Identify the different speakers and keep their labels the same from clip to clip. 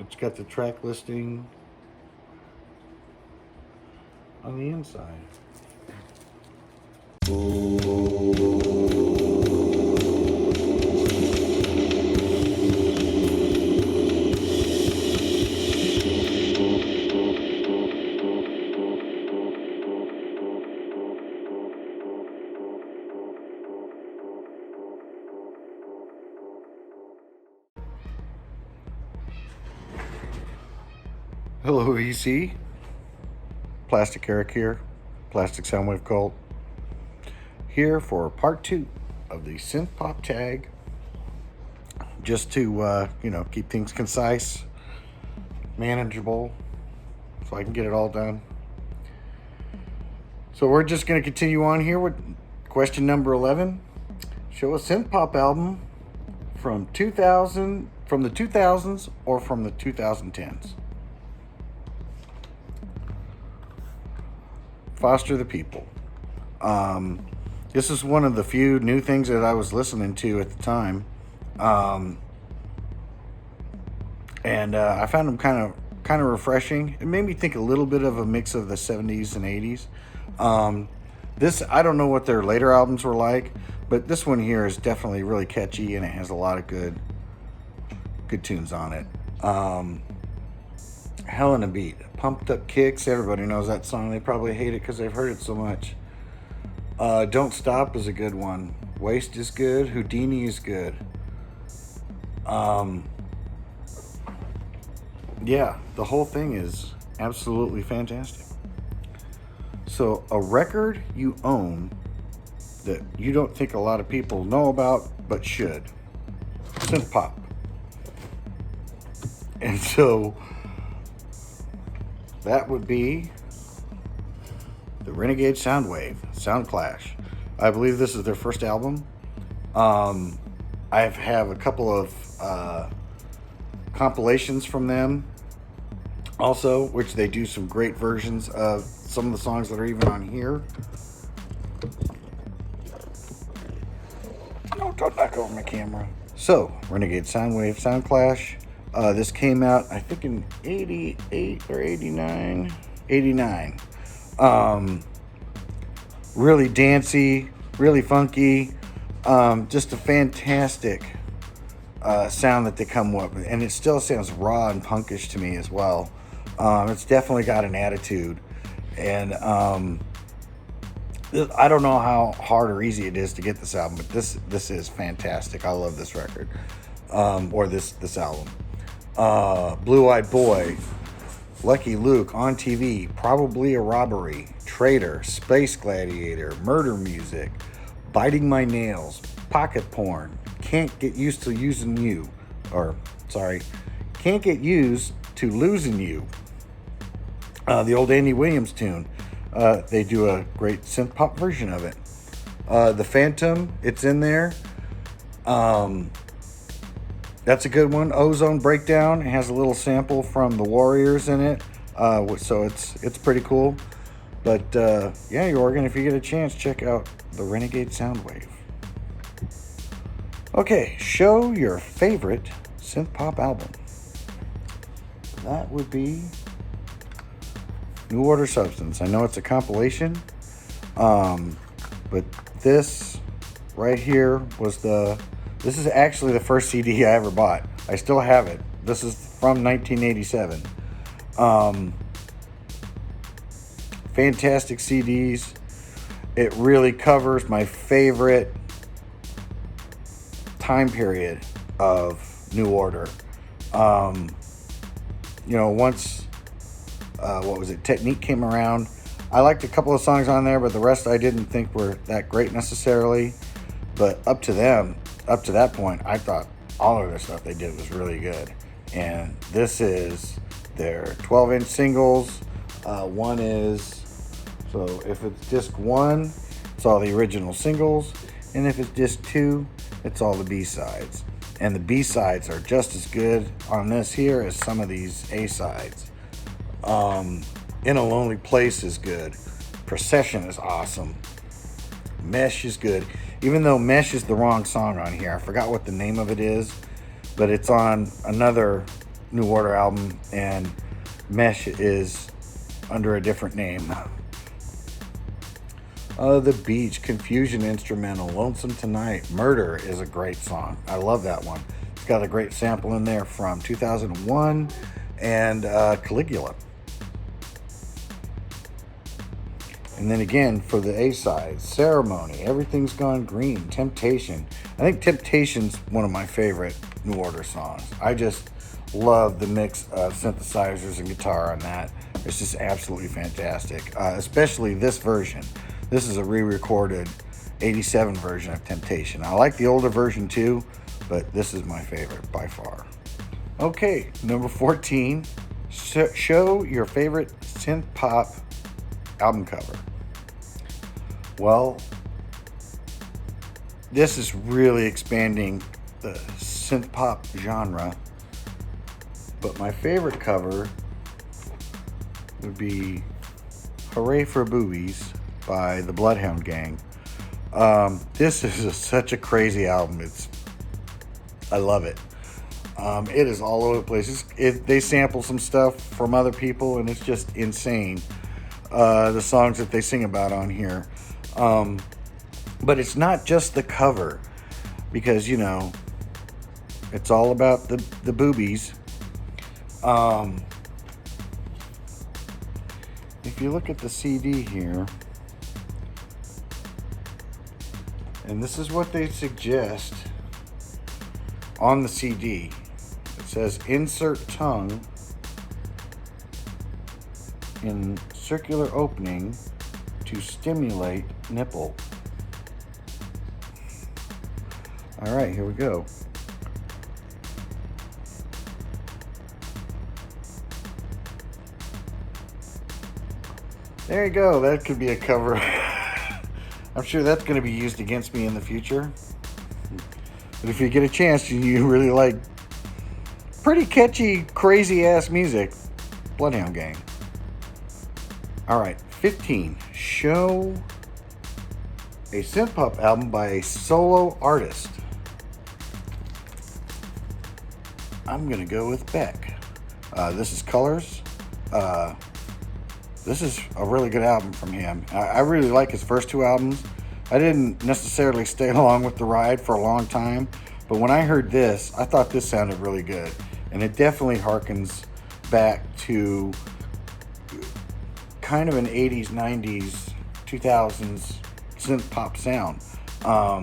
Speaker 1: It's got the track listing on the inside. Hello, EC. Plastic Eric here, Plastic Soundwave Cult. Here for part 2 of the synth-pop tag. Just to, keep things concise, manageable, so I can get it all done. So we're just going to continue on here with question number 11. Show a synth-pop album from the 2000s or from the 2010s. Foster the People. This is one of the few new things that I was listening to at the time. And I found them kind of refreshing. It made me think a little bit of a mix of the 70s and 80s. This, I don't know what their later albums were like, but this one here is definitely really catchy, and it has a lot of good tunes on it. Hell in a Beat, Pumped Up Kicks. Everybody knows that song. They probably hate it because they've heard it so much. Don't Stop is a good one. Waste is good. Houdini is good. Yeah, the whole thing is absolutely fantastic. So, a record you own that you don't think a lot of people know about but should. Synth pop. And so that would be the Renegade Soundwave, Sound Clash. I believe this is their first album. I have a couple of compilations from them also, which they do some great versions of some of the songs that are even on here. No, don't knock over my camera. So, Renegade Soundwave, Sound Clash. This came out, I think, in 88 or 89. 89. Really dancey, really funky. Just a fantastic sound that they come up with. And it still sounds raw and punkish to me as well. It's definitely got an attitude. And I don't know how hard or easy it is to get this album, but this is fantastic. I love this record. Or this album. Blue Eyed Boy, Lucky Luke, On TV, Probably a Robbery, Traitor, Space Gladiator, Murder Music, Biting My Nails, Pocket Porn, Can't Get Used to Using You, Can't Get Used to Losing You, the old Andy Williams tune. They do a great synth pop version of it. The Phantom, it's in there. That's a good one. Ozone Breakdown. It has a little sample from the Warriors in it. So it's pretty cool. But yeah, Oregon, if you get a chance, check out the Renegade Soundwave. Okay, show your favorite synth pop album. That would be New Order Substance. I know it's a compilation. But this right here was this is actually the first CD I ever bought. I still have it. This is from 1987. Fantastic CDs. It really covers my favorite time period of New Order. Once, Technique came around, I liked a couple of songs on there, but the rest I didn't think were that great necessarily. But up to that point, I thought all of the stuff they did was really good. And this is their 12-inch singles. One is, so if it's disc 1, it's all the original singles. And if it's disc 2, it's all the B-sides. And the B-sides are just as good on this here as some of these A-sides. In a Lonely Place is good. Procession is awesome. Mesh is good. Even though Mesh is the wrong song on here. I forgot what the name of it is. But it's on another New Order album, and Mesh is under a different name. The Beach, Confusion instrumental, Lonesome Tonight, Murder is a great song. I love that one. It's got a great sample in there from 2001 and Caligula. And then again, for the A-side, Ceremony, Everything's Gone Green, Temptation. I think Temptation's one of my favorite New Order songs. I just love the mix of synthesizers and guitar on that. It's just absolutely fantastic, especially this version. This is a re-recorded 87 version of Temptation. I like the older version too, but this is my favorite by far. Okay, number 14, show your favorite synth-pop album cover. Well, this is really expanding the synth-pop genre, but my favorite cover would be Hooray for Boobies by the Bloodhound Gang. This is such a crazy album. I love it. It is all over the place. They sample some stuff from other people, and it's just insane. The songs that they sing about on here. But it's not just the cover, because, you know, it's all about the boobies. If you look at the CD here, and this is what they suggest on the CD. It says insert tongue in circular opening to stimulate nipple. All right, here we go. There you go. That could be a cover. I'm sure that's going to be used against me in the future. But if you get a chance and you really like pretty catchy, crazy-ass music, Bloodhound Gang. All right, 15. Show a synth-pop album by a solo artist. I'm going to go with Beck. This is Colors. This is a really good album from him. I really like his first two albums. I didn't necessarily stay along with the ride for a long time, but when I heard this, I thought this sounded really good. And it definitely harkens back to kind of an 80s, 90s, 2000s synth pop sound. I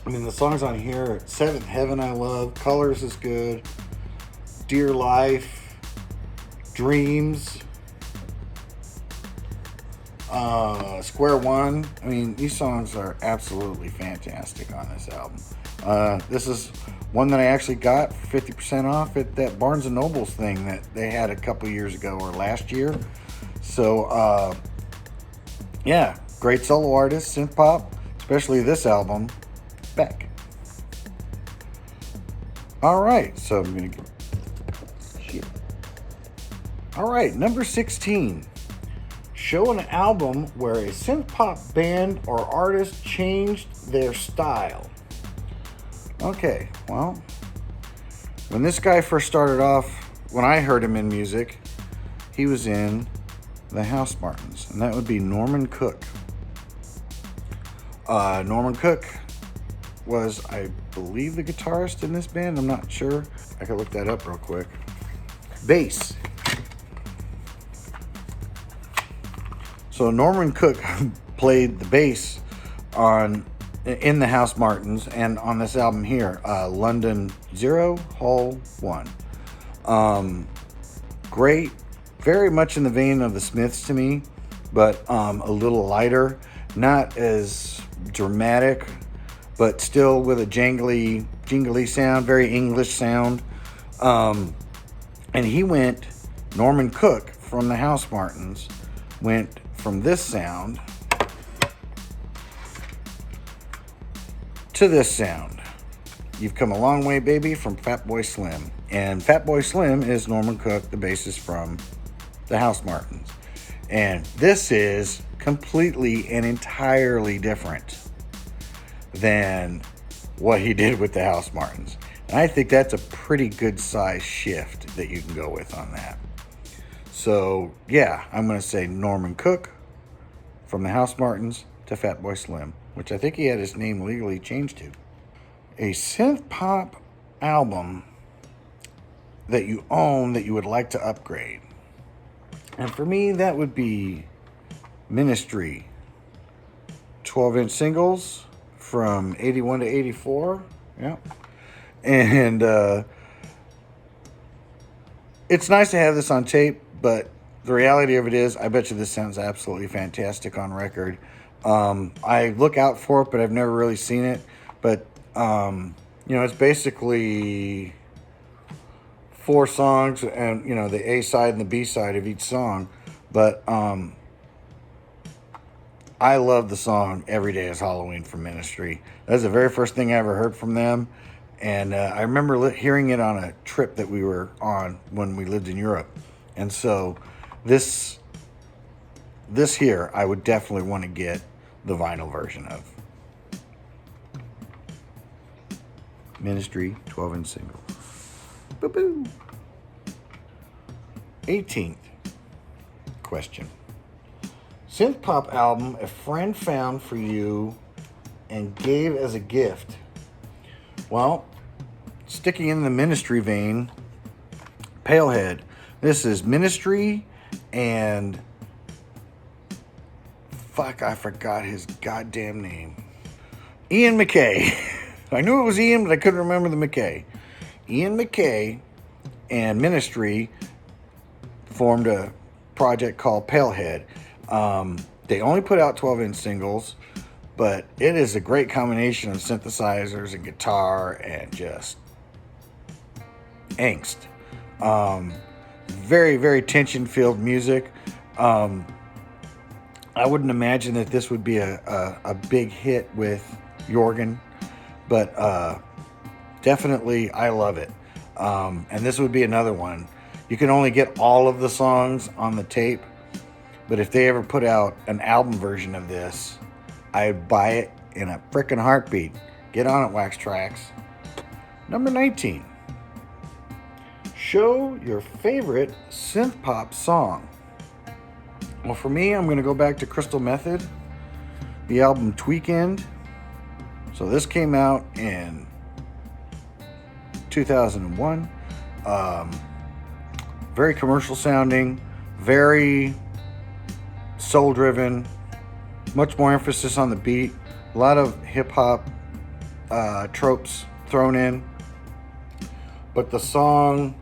Speaker 1: mean, the songs on here, Seventh Heaven I love, Colors is good, Dear Life, Dreams, Square One. I mean, these songs are absolutely fantastic on this album. This is one that I actually got 50% off at that Barnes & Noble's thing that they had a couple years ago or last year. So, yeah, great solo artist, synth pop, especially this album, Beck. All right, so I'm going to get... Shit. All right, number 16. Show an album where a synth-pop band or artist changed their style. Okay, well, when this guy first started off, when I heard him in music, he was in the House Martins, and that would be Norman Cook. Norman Cook was, I believe, the guitarist in this band. I'm not sure. I could look that up real quick. Bass. So Norman Cook played the bass in the House Martins and on this album here, London 0, Hall 1. Great, very much in the vein of the Smiths to me, but a little lighter, not as dramatic, but still with a jingly sound, very English sound. And Norman Cook from the House Martins went from this sound to this sound. You've come a long way, baby, from Fatboy Slim. And Fatboy Slim is Norman Cook, the bassist from the House Martins. And this is completely and entirely different than what he did with the House Martins. And I think that's a pretty good size shift that you can go with on that. So, yeah, I'm going to say Norman Cook from the House Martins to Fatboy Slim, which I think he had his name legally changed to. A synth pop album that you own that you would like to upgrade. And for me, that would be Ministry 12-inch singles from 81 to 84. Yeah. And it's nice to have this on tape, but the reality of it is, I bet you this sounds absolutely fantastic on record. I look out for it, but I've never really seen it. But, it's basically 4 songs and, the A side and the B side of each song. But I love the song Every Day is Halloween from Ministry. That's the very first thing I ever heard from them. And I remember hearing it on a trip that we were on when we lived in Europe. And so this here, I would definitely want to get the vinyl version of. Ministry 12-inch single. Boo-boo. 18th question. Synth pop album a friend found for you and gave as a gift. Well, sticking in the Ministry vein, Palehead. This is Ministry and I forgot his goddamn name. Ian MacKaye. I knew it was Ian, but I couldn't remember the MacKaye. Ian MacKaye and Ministry formed a project called Palehead. They only put out 12-inch singles, but it is a great combination of synthesizers and guitar and just angst. Very, very tension-filled music. I wouldn't imagine that this would be a big hit with Jorgen, but definitely I love it. And this would be another one. You can only get all of the songs on the tape, but if they ever put out an album version of this, I'd buy it in a frickin' heartbeat. Get on it, Wax Tracks. Number 19. Show your favorite synth pop song. Well, for me, I'm going to go back to Crystal Method, the album Tweekend. So this came out in 2001. Very commercial sounding, very soul driven, much more emphasis on the beat, a lot of hip hop tropes thrown in. But the song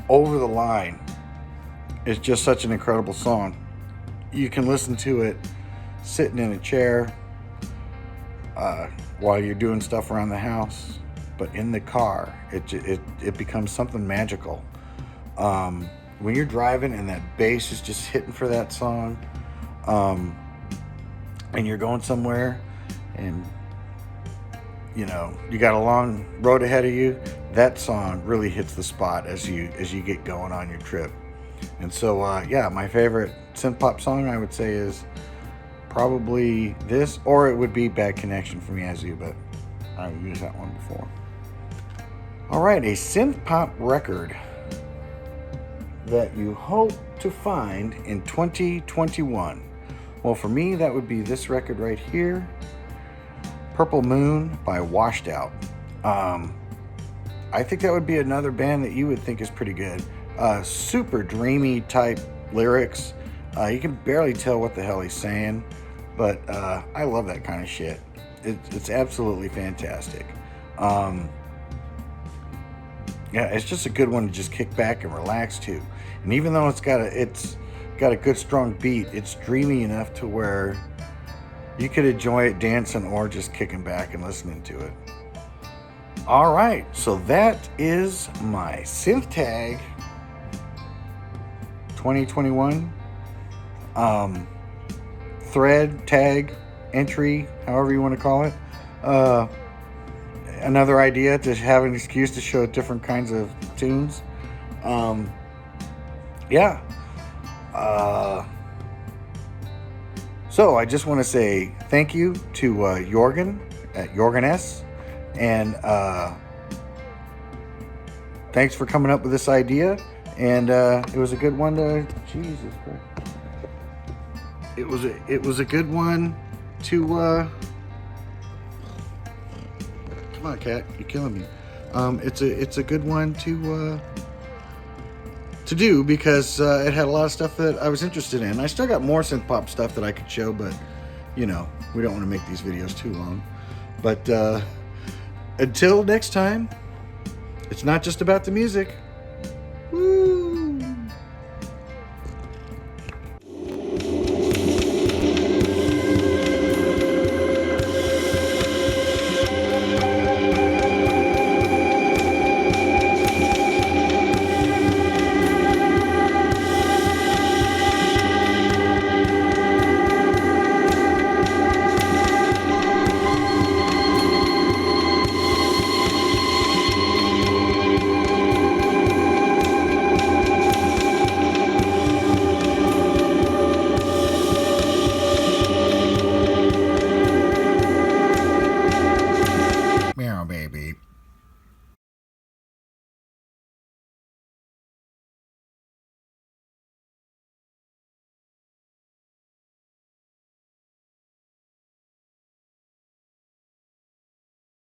Speaker 1: Over the Line is just such an incredible song. You can listen to it sitting in a chair while you're doing stuff around the house, but in the car, it becomes something magical. When you're driving and that bass is just hitting for that song, and you're going somewhere, and you got a long road ahead of you, that song really hits the spot as you get going on your trip. And so, my favorite synth pop song I would say is probably this, or it would be Bad Connection from Yazoo, but I've used that one before. All right, a synth pop record that you hope to find in 2021. Well, for me, that would be this record right here, Purple Moon by Washed Out. I think that would be another band that you would think is pretty good. Super dreamy type lyrics. You can barely tell what the hell he's saying, but I love that kind of shit. It's absolutely fantastic. It's just a good one to just kick back and relax to. And even though it's got a good strong beat, it's dreamy enough to where you could enjoy it dancing or just kicking back and listening to it. All right, so that is my Synth Tag 2021 thread, tag, entry, however you want to call it. Another idea to have an excuse to show different kinds of tunes. So I just want to say thank you to Jorgen at Jorgen S. And thanks for coming up with this idea. And it was a good one to, Jesus Christ. It was a good one to, come on, cat, you're killing me. It's a good one to do, because it had a lot of stuff that I was interested in. I still got more synth pop stuff that I could show, but you know, we don't want to make these videos too long. But until next time, it's not just about the music.